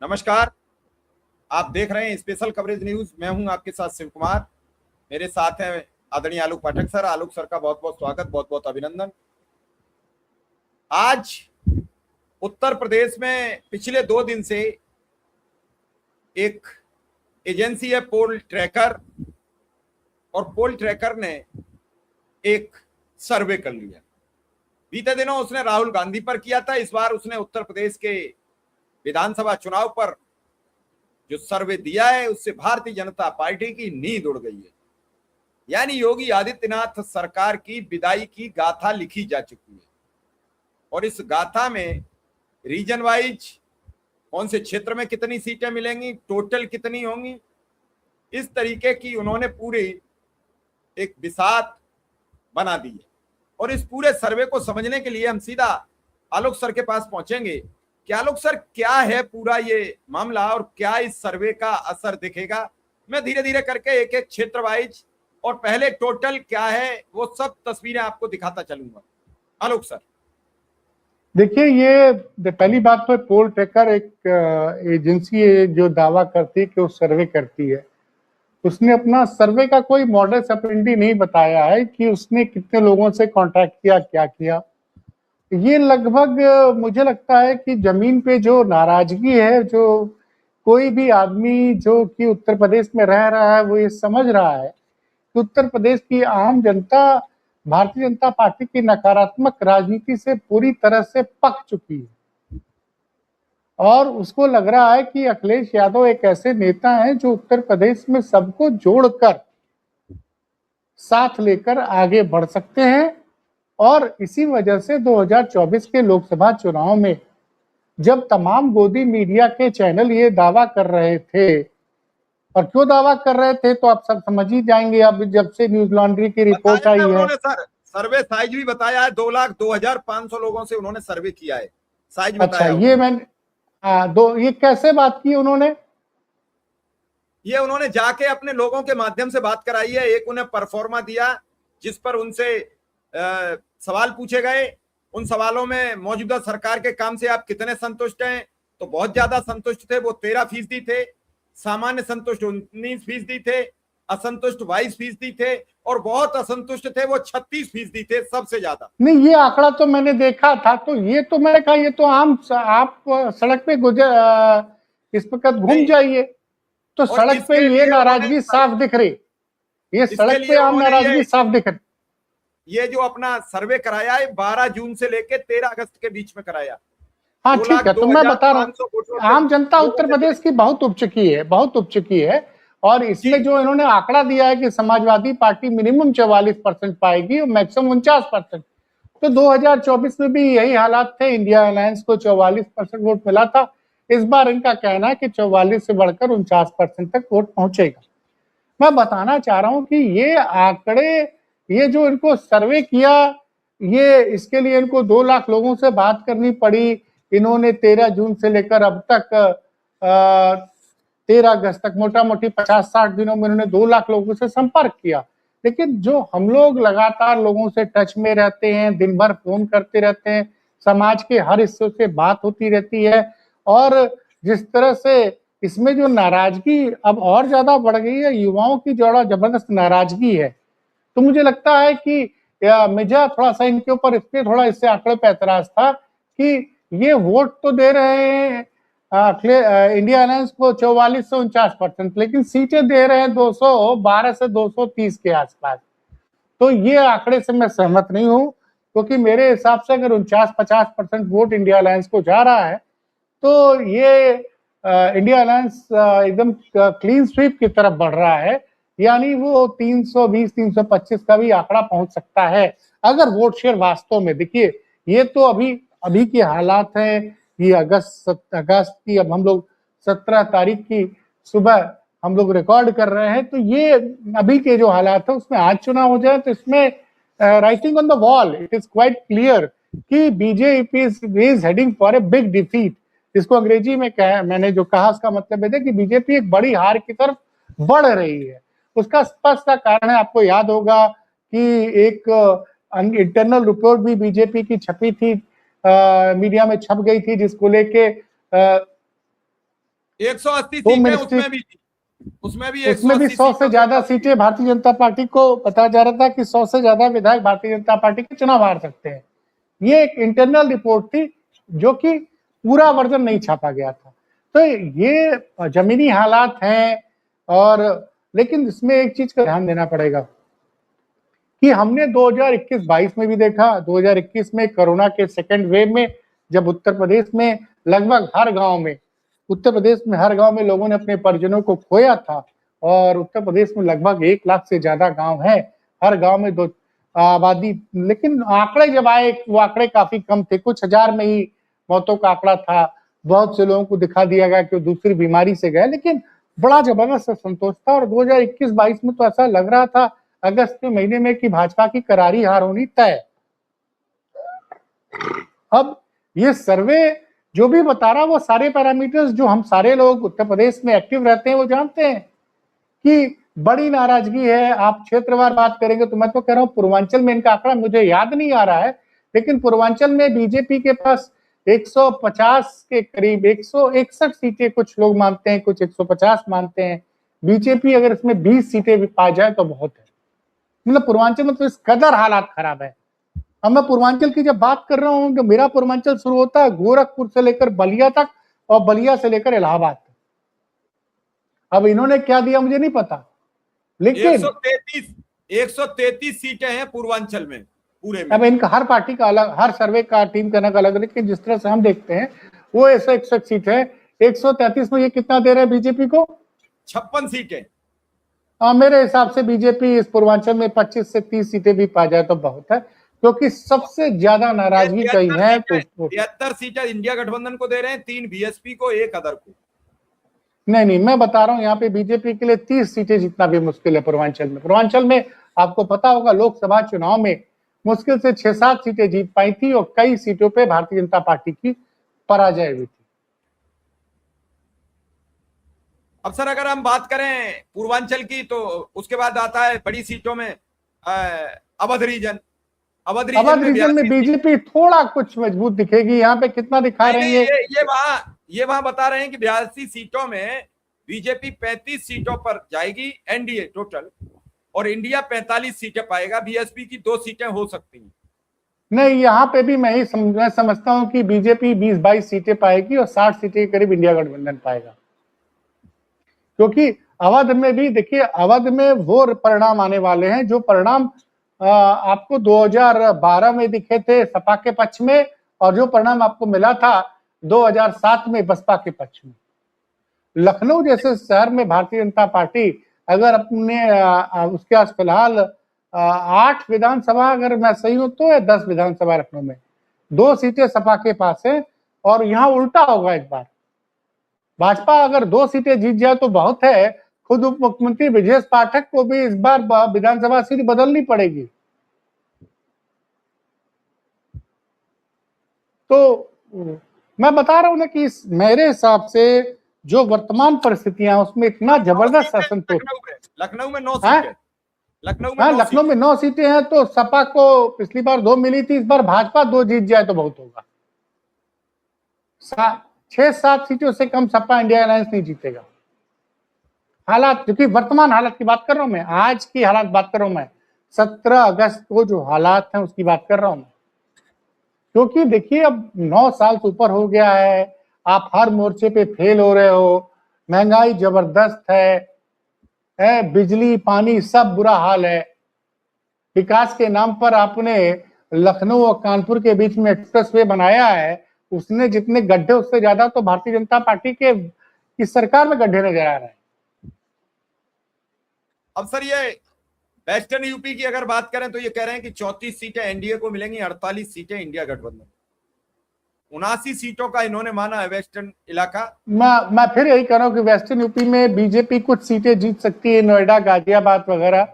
नमस्कार। आप देख रहे हैं स्पेशल कवरेज न्यूज। मैं हूं आपके साथ शिव कुमार। मेरे साथ हैं आदरणीय आलोक पाठक सर। आलोक सर का बहुत बहुत स्वागत, बहुत बहुत अभिनंदन। आज उत्तर प्रदेश में पिछले 2 दिन से एक एजेंसी है पोल ट्रैकर, और पोल ट्रैकर ने एक सर्वे कर लिया। बीते दिनों उसने राहुल गांधी पर किया था, इस बार उसने उत्तर प्रदेश के विधानसभा चुनाव पर जो सर्वे दिया है उससे भारतीय जनता पार्टी की नींद उड़ गई है। यानी योगी आदित्यनाथ सरकार की विदाई की गाथा लिखी जा चुकी है, और इस गाथा में रीजन वाइज कौन से क्षेत्र में कितनी सीटें मिलेंगी, टोटल कितनी होंगी, इस तरीके की उन्होंने पूरी एक बिसात बना दी है। और इस पूरे सर्वे को समझने के लिए हम सीधा आलोक सर के पास पहुंचेंगे कि आलोक सर क्या है पूरा ये मामला और क्या इस सर्वे का असर दिखेगा। मैं धीरे धीरे करके एक एक क्षेत्र वाइज और पहले टोटल क्या है वो सब तस्वीरें आपको दिखाता चलूंगा। आलोक सर देखिए, ये पहली बात तो पोल ट्रैकर एक एजेंसी है जो दावा करती है कि वो सर्वे करती है। उसने अपना सर्वे का कोई मॉडल ऑपरेंडी नहीं बताया है कि उसने कितने लोगों से कांटेक्ट किया, क्या किया। ये लगभग मुझे लगता है कि जमीन पे जो नाराजगी है, जो कोई भी आदमी जो कि उत्तर प्रदेश में रह रहा है वो ये समझ रहा है कि उत्तर प्रदेश की आम जनता भारतीय जनता पार्टी की नकारात्मक राजनीति से पूरी तरह से पक चुकी है, और उसको लग रहा है कि अखिलेश यादव एक ऐसे नेता हैं जो उत्तर प्रदेश में सबको जोड़कर साथ लेकर आगे बढ़ सकते हैं। और इसी वजह से 2024 के लोकसभा चुनाव में जब तमाम गोदी मीडिया के चैनल ये दावा कर रहे थे, और क्यों दावा कर रहे थे तो आप सब समझ ही जाएंगे। अब जब से न्यूज लॉन्ड्री की रिपोर्ट आई है, उन्होंने सर सर्वे साइज भी बताया है। 2,02,500 लोगों से उन्होंने सर्वे किया है, साइज बताया। अच्छा, ये मैंने ये कैसे बात की उन्होंने? ये उन्होंने जाके अपने लोगों के माध्यम से बात कराई है। एक उन्हें परफॉर्मा दिया जिस पर उनसे सवाल पूछे गए। उन सवालों में मौजूदा सरकार के काम से आप कितने संतुष्ट हैं, तो बहुत ज्यादा संतुष्ट थे, वो 13% थे। सामान्य संतुष्ट 19% थे। असंतुष्ट 22% थे, और बहुत असंतुष्ट थे वो 36% थे, सबसे ज्यादा। नहीं, ये आंकड़ा तो मैंने देखा था, तो ये तो मैंने कहा ये तो आम आप सड़क पे इस वक्त घूम जाइए तो सड़क पे ये नाराजगी साफ दिख रही। ये सड़क पे आम नाराजगी साफ दिख रही। ये जो अपना सर्वे कराया है 12 जून से लेके 13 अगस्त के बीच में कराया। हाँ ठीक है, तो मैं बता रहा हूँ आम जनता उत्तर प्रदेश की बहुत उब चुकी है, बहुत उब चुकी है। और इसमें जो इन्होंने आंकड़ा दिया है कि समाजवादी पार्टी मिनिमम 44% पाएगी और मैक्सिमम 49%, तो 2024 में भी यही हालात थे। इंडिया अलायंस को 44% वोट मिला था। इस बार इनका कहना है कि 44 से बढ़कर 49% तक वोट पहुंचेगा। मैं बताना चाह रहा हूं कि ये आंकड़े, ये जो इनको सर्वे किया, ये इसके लिए इनको 2 लाख लोगों से बात करनी पड़ी। इन्होंने 13 जून से लेकर अब तक 13 अगस्त तक मोटा मोटी 50-60 दिनों में इन्होंने 2 लाख लोगों से संपर्क किया। लेकिन जो हम लोग लगातार लोगों से टच में रहते हैं, दिन भर फोन करते रहते हैं, समाज के हर हिस्से से बात होती रहती है, और जिस तरह से इसमें जो नाराजगी अब और ज्यादा बढ़ गई है, युवाओं की जो जबरदस्त नाराजगी है, तो मुझे लगता है कि मुझे थोड़ा सा इनके ऊपर इसलिए थोड़ा इससे आंकड़े पे ऐतराज था कि ये वोट तो दे रहे हैं इंडिया अलायंस को 44 से 49%, लेकिन सीटें दे रहे हैं 212 से 230 के आसपास। तो ये आंकड़े से मैं सहमत नहीं हूं, क्योंकि मेरे हिसाब से अगर 49-50% वोट इंडिया अलायंस को जा रहा है तो ये इंडिया अलायंस एकदम क्लीन स्वीप की तरफ बढ़ रहा है। यानी वो 320-325 का भी आंकड़ा पहुंच सकता है अगर वोट शेयर वास्तव में। देखिए, ये तो अभी की हालात है। ये अगस्त की, अब हम लोग 17 तारीख की सुबह हम लोग रिकॉर्ड कर रहे हैं, तो ये अभी के जो हालात है उसमें आज चुनाव हो जाए तो इसमें writing on the wall it is quite clear कि BJP is heading for a big defeat. इसको अंग्रेजी में मैंने जो कहा उसका मतलब है कि बीजेपी एक बड़ी हार की तरफ बढ़ रही है। उसका स्पष्ट कारण है, आपको याद होगा कि एक इंटरनल रिपोर्ट भी बीजेपी की छपी थी, मीडिया में छप गई थी, जिसको लेके 180 होम सीटें मिनिस्ट्री, उसमें भी उसमें भी 180 100 से ज्यादा सीटों सीटें भारतीय जनता पार्टी को बताया जा रहा था कि 100 से ज्यादा विधायक भारतीय जनता पार्टी के चुनाव हार सकते हैं। ये एक इंटरनल रिपोर्ट थी जो कि पूरा वर्जन नहीं छापा गया था। तो ये जमीनी हालात हैं। और लेकिन इसमें एक चीज का ध्यान देना पड़ेगा कि हमने 2021-22 में भी देखा, 2021 में कोरोना के सेकेंड वेव में जब उत्तर प्रदेश में लगभग हर गांव में, उत्तर प्रदेश में हर गांव में लोगों ने अपने परिजनों को खोया था। और उत्तर प्रदेश में लगभग 1 लाख से ज्यादा गांव हैं, हर गांव में 2 आबादी, लेकिन आंकड़े जब आए वो आंकड़े काफी कम थे, कुछ हजार में ही मौतों का आंकड़ा था। बहुत से लोगों को दिखा दिया गया कि वो दूसरी बीमारी से गए, लेकिन बड़ा जबरदस्त संतोष था। और 2021-22 में तो ऐसा लग रहा था अगस्त के महीने में कि भाजपा की करारी हार होनी तय। अब ये सर्वे जो भी बता रहा, वो सारे पैरामीटर्स जो हम सारे लोग उत्तर प्रदेश में एक्टिव रहते हैं वो जानते हैं कि बड़ी नाराजगी है। आप क्षेत्रवार बात करेंगे तो मैं तो कह रहा हूं पूर्वांचल में इनका आंकड़ा मुझे याद नहीं आ रहा है, लेकिन पूर्वांचल में बीजेपी के पास 150 के करीब 161 सीटें कुछ लोग मानते हैं, कुछ 150 मानते हैं। बीजेपी अगर इसमें 20 सीटें भी पा जाए तो बहुत है। मतलब पूर्वांचल में तो इस कदर हालात खराब है। अब मैं पूर्वांचल की जब बात कर रहा हूं, तो मेरा पूर्वांचल शुरू होता है गोरखपुर से लेकर बलिया तक और बलिया से लेकर इलाहाबाद तक। अब इन्होंने क्या दिया मुझे नहीं पता, लेकिन 133 सीटें हैं पूर्वांचल में पूरे में। अब इनका हर पार्टी का अलग, हर सर्वे का टीम का अलग, लेकिन जिस तरह से हम देखते हैं वो 161 सीट है। 133 में ये कितना दे रहे हैं बीजेपी को? 56 सीटें। मेरे हिसाब से बीजेपी इस पूर्वांचल में 25 से 30 सीटें भी पा जाए तो बहुत है, क्योंकि सबसे ज्यादा नाराजगी कही है। तो 73 सीटें इंडिया गठबंधन को दे रहे हैं, 3 बीएसपी को, 1 अदर को। नहीं, मैं बता रहा हूं यहाँ पे बीजेपी के लिए 30 सीटें जीतना भी मुश्किल है पूर्वांचल में। पूर्वांचल में आपको पता होगा लोकसभा चुनाव में मुश्किल से 6-7 सीटें जीत पाई थी और कई सीटों पे भारतीय जनता पार्टी की पराजय हुई थी। अब सर अगर हम बात करें पूर्वांचल की तो उसके बाद आता है बड़ी सीटों में अवध रीजन। अवध रीजन में बीजेपी थोड़ा कुछ मजबूत दिखेगी। यहाँ पे कितना दिखा रही है? ये वहां बता रहे हैं कि 82 सीटों में बीजेपी 35 सीटों पर जाएगी एनडीए टोटल, और इंडिया 45 सीटें पाएगा। बीएसपी की 2 सीटें हो सकती हैं। नहीं, यहाँ पे भी मैं समझता हूँ कि बीजेपी 20-22 सीटें पाएगी और 60 सीटें के करीब इंडिया गठबंधन पाएगा। क्योंकि अवध में भी देखिए, अवध में वो परिणाम आने वाले हैं जो परिणाम आपको 2012 में दिखे थे सपा के पक्ष में, और जो परिणाम आपको मिला था 2007 में बसपा के पक्ष में। लखनऊ जैसे शहर में भारतीय जनता पार्टी अगर अपने उसके पास फिलहाल 8 विधानसभा, अगर मैं सही हूं तो, या 10 विधानसभा लखनऊ में, 2 सीटें सपा के पास है। और यहाँ उल्टा होगा इस बार, भाजपा अगर 2 सीटें जीत जाए तो बहुत है। खुद उप मुख्यमंत्री ब्रजेश पाठक को भी इस बार विधानसभा सीट बदलनी पड़ेगी। तो मैं बता रहा हूं ना कि मेरे हिसाब से जो वर्तमान परिस्थितियां उसमें इतना जबरदस्त असंतोष। लखनऊ में 9 सीटें, लखनऊ में 9 सीटें हैं। तो सपा को पिछली बार 2 मिली थी, इस बार भाजपा 2 जीत जाए तो बहुत होगा। 6-7 सीटों से कम सपा इंडिया अलायंस नहीं जीतेगा। हालात, क्योंकि वर्तमान हालत की बात कर रहा हूं मैं, आज की हालात बात कर रहा हूं मैं, 17 अगस्त को जो हालात हैं उसकी बात कर रहा हूं मैं। क्योंकि देखिए अब 9 साल से ऊपर हो गया है, आप हर मोर्चे पे फेल हो रहे हो, महंगाई जबरदस्त है, बिजली पानी सब बुरा हाल है। विकास के नाम पर आपने लखनऊ और कानपुर के बीच में एक्सप्रेसवे बनाया है, उसने जितने गड्ढे उससे ज्यादा तो भारतीय जनता पार्टी के इस सरकार में गड्ढे नजर आ रहे हैं। अब सर ये वेस्टर्न यूपी की अगर बात करें तो ये कह रहे हैं कि 34 सीटें एनडीए को मिलेंगी, 48 सीटें इंडिया गठबंधन। 79 सीटों का इन्होंने माना है वेस्टर्न इलाका। मैं फिर यही कह रहा हूँ कि वेस्टर्न यूपी में बीजेपी कुछ सीटें जीत सकती है, नोएडा गाजियाबाद वगैरह,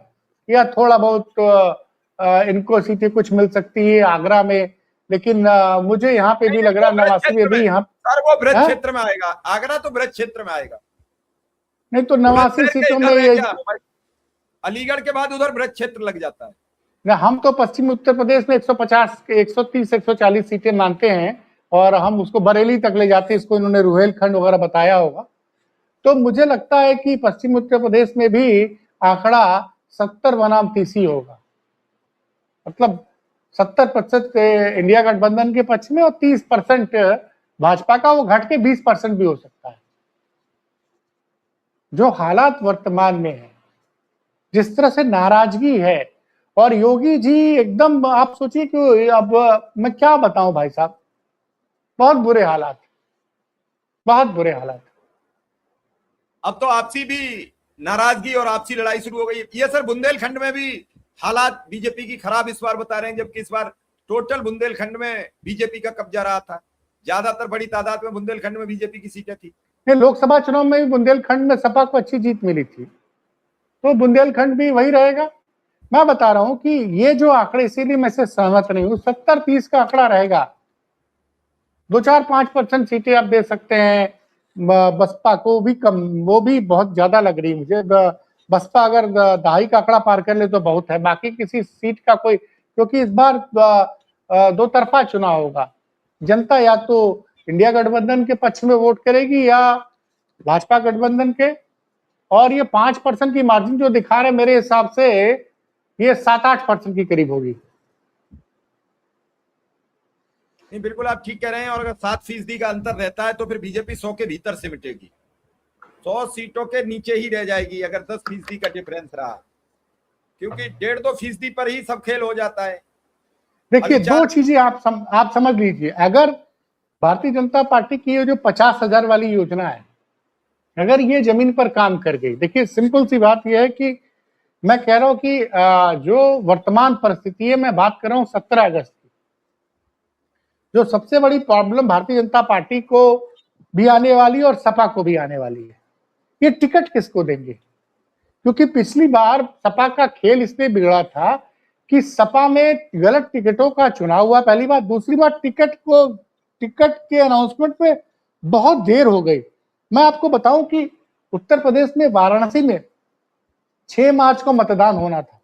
या थोड़ा बहुत इनको सीटें कुछ मिल सकती है आगरा में। लेकिन मुझे यहाँ पे भी लग रहा है नवासी में भी यहाँ सर वो ब्रज क्षेत्र में आएगा, आगरा तो ब्रज क्षेत्र में आएगा। नहीं तो 89 सीटों में अलीगढ़ के बाद उधर ब्रज क्षेत्र लग जाता है। हम तो पश्चिमी उत्तर प्रदेश में 150, 130, 140 सीटें मानते हैं और हम उसको बरेली तक ले जाते हैं। इसको इन्होंने रुहेलखंड वगैरह बताया होगा। तो मुझे लगता है कि पश्चिम उत्तर प्रदेश में भी आंकड़ा 70 बनाम 30 होगा, मतलब 70% इंडिया गठबंधन के पक्ष में और 30% भाजपा का, वो घट के 20% भी हो सकता है। जो हालात वर्तमान में है, जिस तरह से नाराजगी है, और योगी जी एकदम, आप सोचिए कि अब मैं क्या बताऊं भाई साहब, बहुत बुरे हालात, बहुत बुरे हालात। अब तो आपसी भी नाराजगी और आपसी लड़ाई शुरू हो गई। ये सर बुंदेलखंड में भी हालात बीजेपी की खराब इस बार बता रहे हैं, जबकि इस बार टोटल बुंदेलखंड में बीजेपी का कब्जा रहा था, ज्यादातर बड़ी तादाद में बुंदेलखंड में बीजेपी की सीटें थी। लोकसभा चुनाव में भी बुंदेलखंड में सपा को अच्छी जीत मिली थी, तो बुंदेलखंड भी वही रहेगा। मैं बता रहा हूं कि ये जो आंकड़े, इसीलिए मैं से सहमत नहीं हूं, 70-30 का आंकड़ा रहेगा। 2-4-5% सीटें आप दे सकते हैं बसपा को, भी कम, वो भी बहुत ज्यादा लग रही है मुझे। बसपा अगर 2.5 का आंकड़ा पार कर ले तो बहुत है, बाकी किसी सीट का कोई, क्योंकि इस बार दो तरफा चुनाव होगा। जनता या तो इंडिया गठबंधन के पक्ष में वोट करेगी या भाजपा गठबंधन के, और ये 5% की मार्जिन जो दिखा रहे मेरे हिसाब से ये 7-8% के करीब होगी। नहीं, बिल्कुल आप ठीक कह रहे हैं। और अगर 7% का अंतर रहता है तो फिर बीजेपी 100 के भीतर सिमटेगी, 100 सीटों के नीचे ही रह जाएगी अगर 10% का डिफरेंस रहा, क्योंकि 1.5-2% पर ही सब खेल हो जाता है। देखिए, दो चीजें आप समझ लीजिए। अगर भारतीय जनता पार्टी की ये जो 50,000 वाली योजना है, अगर ये जमीन पर काम कर गई, देखिए सिंपल सी बात यह है कि मैं कह रहा हूं कि जो वर्तमान परिस्थिति है, मैं बात कर रहा हूं 17 अगस्त की, जो सबसे बड़ी प्रॉब्लम भारतीय जनता पार्टी को भी आने वाली है और सपा को भी आने वाली है, ये टिकट किसको देंगे। क्योंकि पिछली बार सपा का खेल इसलिए बिगड़ा था कि सपा में गलत टिकटों का चुनाव हुआ, पहली बात। दूसरी बात, टिकट के अनाउंसमेंट में बहुत देर हो गई। मैं आपको बताऊं कि उत्तर प्रदेश में वाराणसी में 6 मार्च को मतदान होना था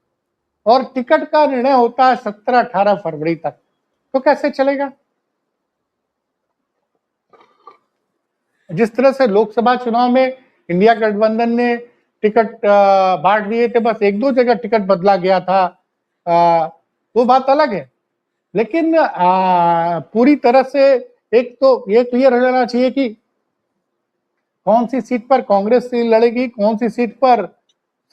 और टिकट का निर्णय होता है 17-18 फरवरी तक, तो कैसे चलेगा। जिस तरह से लोकसभा चुनाव में इंडिया गठबंधन ने टिकट बांट दिए थे, बस 1-2 जगह टिकट बदला गया था, वो बात अलग है। लेकिन पूरी तरह से एक तो ये क्लियर हो जाना चाहिए कि कौन सी सीट पर कांग्रेस लड़ेगी, कौन सी सीट पर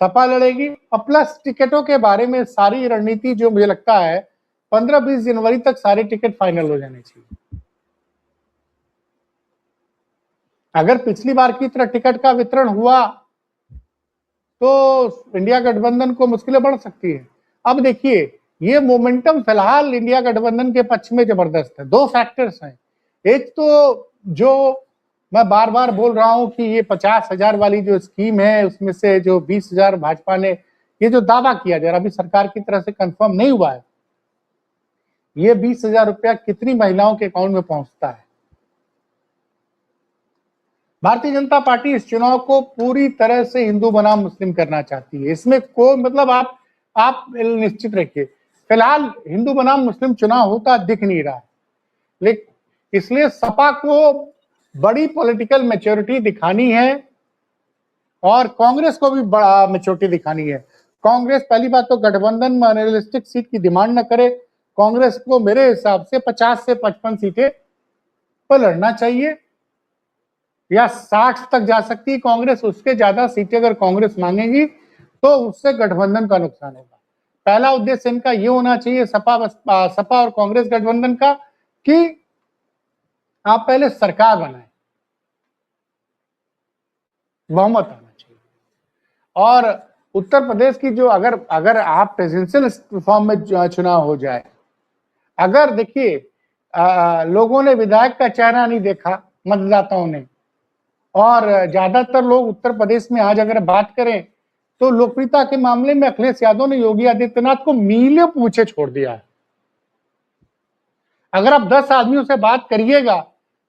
सपा लड़ेगी, और प्लस टिकटों के बारे में सारी रणनीति जो मुझे लगता है 15-20 जनवरी तक सारे टिकट फाइनल हो जाने चाहिए। अगर पिछली बार की तरह टिकट का वितरण हुआ तो इंडिया गठबंधन को मुश्किलें बढ़ सकती है। अब देखिए, ये मोमेंटम फिलहाल इंडिया गठबंधन के पक्ष में जबरदस्त है। 2 फैक्टर्स हैं। एक तो जो मैं बार बार बोल रहा हूं कि ये 50,000 वाली जो स्कीम है, उसमें से जो 20,000 भाजपा ने ये जो दावा किया जा रहा, अभी सरकार की तरफ से कंफर्म नहीं हुआ है, ये 20,000 रुपया कितनी महिलाओं के अकाउंट में पहुंचता है। भारतीय जनता पार्टी इस चुनाव को पूरी तरह से हिंदू बनाम मुस्लिम करना चाहती है। इसमें कोई मतलब आप निश्चित रखिए, फिलहाल हिंदू बनाम मुस्लिम चुनाव होता दिख नहीं रहा है। लेकिन इसलिए सपा को बड़ी पॉलिटिकल मैच्योरिटी दिखानी है और कांग्रेस को भी बड़ा मैच्योरिटी दिखानी है। कांग्रेस पहली बात तो गठबंधन में अनरियलिस्टिक सीट की डिमांड न करे। कांग्रेस को मेरे हिसाब से 50 से 55 सीटें पर लड़ना चाहिए या 60 तक जा सकती है कांग्रेस। उसके ज्यादा सीटें अगर कांग्रेस मांगेगी तो उससे गठबंधन का नुकसान होगा। पहला उद्देश्य इनका ये होना चाहिए, सपा और कांग्रेस गठबंधन का, कि आप पहले सरकार बनाएं, बहुमत आना चाहिए। और उत्तर प्रदेश की जो अगर आप प्रेसिडेंशियल फॉर्म में चुनाव हो जाए, अगर देखिए लोगों ने विधायक का चेहरा नहीं देखा, मतदाताओं ने, और ज्यादातर लोग उत्तर प्रदेश में आज अगर बात करें तो लोकप्रियता के मामले में अखिलेश यादव ने योगी आदित्यनाथ को मीलों पीछे छोड़ दिया है। अगर आप 10 आदमियों से बात करिएगा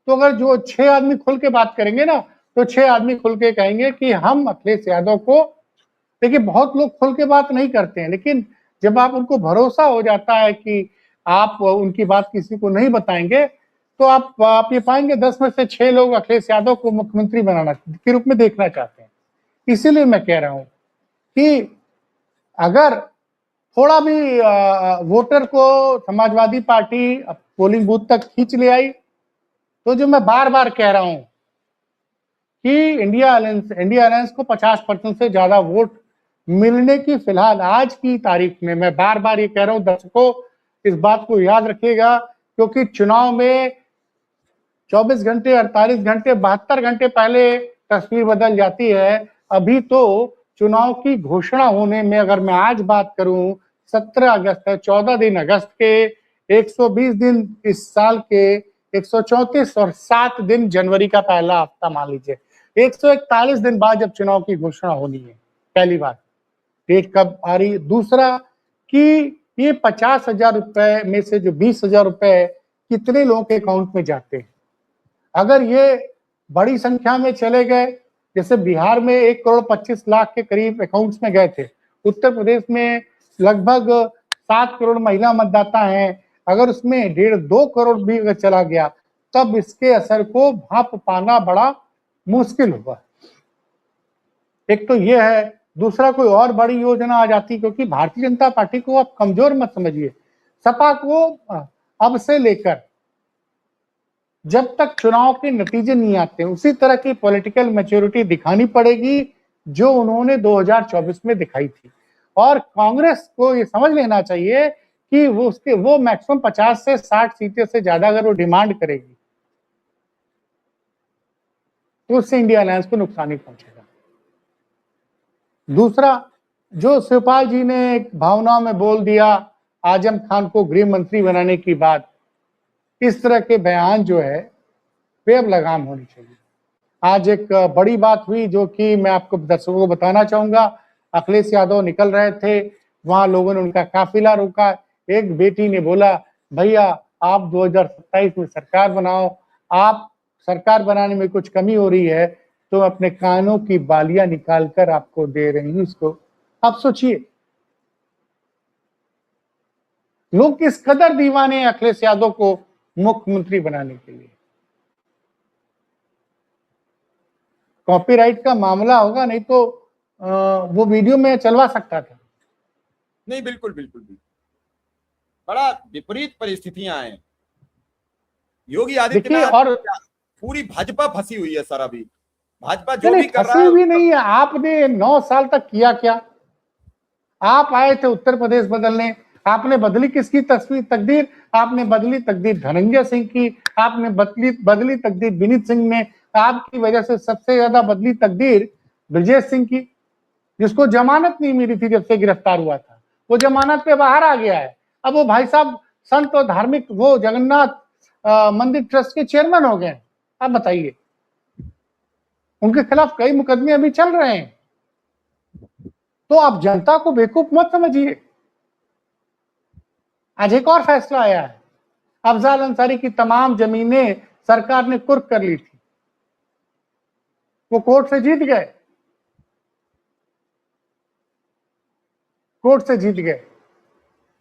तो अगर जो 6 आदमी खुल के बात करेंगे ना, तो 6 आदमी खुल के कहेंगे कि हम अखिलेश यादव को, देखिए बहुत लोग खुल के बात नहीं करते हैं, लेकिन जब आप उनको भरोसा हो जाता है कि आप उनकी बात किसी को नहीं बताएंगे, तो आप ये पाएंगे 10 में से 6 लोग अखिलेश यादव को मुख्यमंत्री बनाना के रूप में देखना चाहते हैं। इसीलिए मैं कह रहा हूं कि अगर थोड़ा भी वोटर को समाजवादी पार्टी पोलिंग बूथ तक खींच ले आई, तो जो मैं बार बार कह रहा हूं कि इंडिया अलायंस को 50% से ज्यादा वोट मिलने की फिलहाल आज की तारीख में, मैं बार बार ये कह रहा हूं, दर्शकों इस बात को याद रखिएगा, क्योंकि चुनाव में 24 घंटे, 48 घंटे, 72 घंटे पहले तस्वीर बदल जाती है। अभी तो चुनाव की घोषणा होने में, अगर मैं आज बात करूं, 17 अगस्त है, 14 दिन अगस्त के, 120 दिन इस साल के, 134 और 7 दिन जनवरी का पहला हफ्ता मान लीजिए, 141 दिन बाद जब चुनाव की घोषणा होनी है, पहली बार डेट कब आ रही है। दूसरा कि ये 50,000 रुपए में से जो 20,000 रुपए कितने लोगों के अकाउंट में जाते हैं। अगर ये बड़ी संख्या में चले गए, जैसे बिहार में 1,25,00,000 के करीब अकाउंट्स में गए थे, उत्तर प्रदेश में लगभग 7 करोड़ महिला मतदाता हैं, अगर उसमें 1.5-2 करोड़ भी अगर चला गया, तब इसके असर को भांप पाना बड़ा मुश्किल होगा। एक तो ये है, दूसरा कोई और बड़ी योजना आ जाती, क्योंकि भारतीय जनता पार्टी को आप कमजोर मत समझिए। सपा को अब से लेकर जब तक चुनाव के नतीजे नहीं आते, उसी तरह की पॉलिटिकल मैच्योरिटी दिखानी पड़ेगी जो उन्होंने 2024 में दिखाई थी। और कांग्रेस को ये समझ लेना चाहिए कि वो मैक्सिमम 50 से 60 सीटें से ज्यादा अगर वो डिमांड करेगी, तो उससे इंडिया अलायंस को नुकसान ही पहुंचेगा। दूसरा, जो शिवपाल जी ने एक भावना में बोल दिया आजम खान को गृह मंत्री बनाने की बात, इस तरह के बयान जो है वे अब लगाम होनी चाहिए। आज एक बड़ी बात हुई जो कि मैं आपको दर्शकों को बताना चाहूंगा। अखिलेश यादव निकल रहे थे, वहां लोगों ने उनका काफिला रोका। एक बेटी ने बोला, भैया आप 2027 में सरकार बनाओ, आप सरकार बनाने में कुछ कमी हो रही है तो अपने कानों की बालियां निकालकर आपको दे रही हूं इसको। आप सोचिए लोग किस कदर दीवाने हैं अखिलेश यादव को मुख्यमंत्री बनाने के लिए। कॉपीराइट का मामला होगा, नहीं तो वो वीडियो में चलवा सकता था। नहीं, बिल्कुल बिल्कुल बिल्कुल, बड़ा विपरीत परिस्थितियां हैं। योगी आदित्यनाथ और पूरी भाजपा फंसी हुई है सर। अभी भाजपा जो भी कर रहा फंसी है हुई नहीं है। आपने 9 साल तक किया क्या? आप आए थे उत्तर प्रदेश बदलने, आपने बदली किसकी तकदीर? आपने बदली तकदीर धनंजय सिंह की, आपने बदली तकदीर विनीत सिंह ने, आपकी वजह से सबसे ज्यादा बदली तकदीर ब्रजेश सिंह की, जिसको जमानत नहीं मिली थी जब से गिरफ्तार हुआ था, वो जमानत पे बाहर आ गया है। अब वो भाई साहब संत और धार्मिक, वो जगन्नाथ मंदिर ट्रस्ट के चेयरमैन हो गए। आप बताइए, उनके खिलाफ कई मुकदमे अभी चल रहे हैं। तो आप जनता को बेवकूफ मत समझिए। आज एक और फैसला आया है, अफजाल अंसारी की तमाम जमीनें सरकार ने कुर्क कर ली थी, वो कोर्ट से जीत गए, कोर्ट से जीत गए।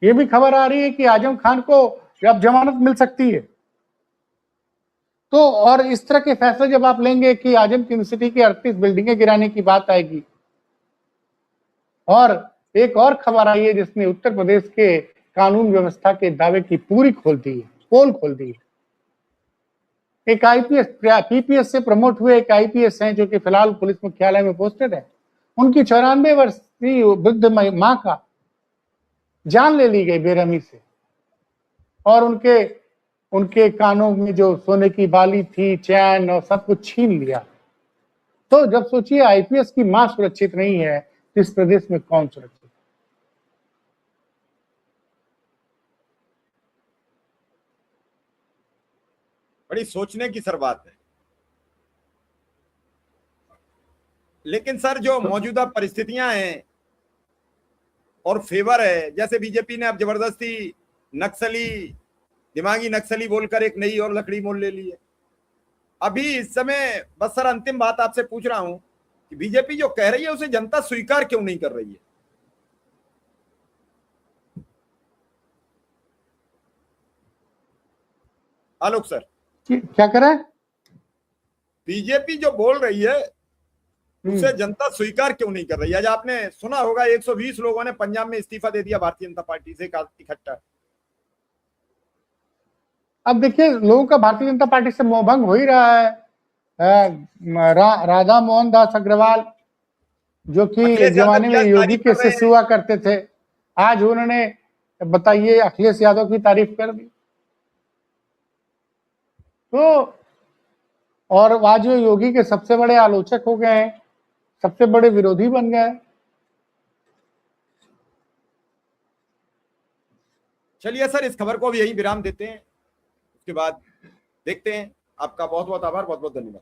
ये भी खबर आ रही है कि आजम खान को अब जमानत मिल सकती है। तो और इस तरह के फैसले जब आप लेंगे कि आजम यूनिवर्सिटी की 38 बिल्डिंगें गिराने की बात आएगी। और एक और खबर आई है जिसने उत्तर प्रदेश के कानून व्यवस्था के दावे की पूरी पोल खोल दी है। एक आईपीएस, पीपीएस से प्रमोट हुए एक आईपीएस हैं जो कि फिलहाल पुलिस मुख्यालय में पोस्टेड है। उनकी 94 वर्षीय वृद्ध मां का जान ले ली गई बेरहमी से, और उनके कानों में जो सोने की बाली थी, चैन और सब कुछ छीन लिया। तो जब सोचिए आईपीएस की मां सुरक्षित नहीं है तो इस प्रदेश में कौन सुरक्षित? बड़ी सोचने की सर बात है। लेकिन सर जो मौजूदा परिस्थितियां हैं और फेवर है, जैसे बीजेपी ने अब जबरदस्ती नक्सली, दिमागी नक्सली बोलकर एक नई और लकड़ी मोल ले ली है। अभी इस समय बस सर अंतिम बात आपसे पूछ रहा हूं कि बीजेपी जो कह रही है उसे जनता स्वीकार क्यों नहीं कर रही है? आलोक सर। क्या करें? बीजेपी जो बोल रही है उसे जनता स्वीकार क्यों नहीं कर रही? आज आपने सुना होगा 120 लोगों ने पंजाब में इस्तीफा दे दिया भारतीय जनता पार्टी से इकट्ठा। अब देखिए, लोगों का भारतीय जनता पार्टी से मोहभंग हो ही रहा है। राधा मोहन दास अग्रवाल, जो कि एक जमाने में योगी के शिष्य हुआ करते थे, आज उन्होंने, बताइए, अखिलेश यादव की तारीफ कर दी। तो और आज जो योगी के सबसे बड़े आलोचक हो गए हैं, सबसे बड़े विरोधी बन गए। चलिए सर, इस खबर को भी यही विराम देते हैं, उसके बाद देखते हैं। आपका बहुत बहुत आभार, बहुत बहुत धन्यवाद।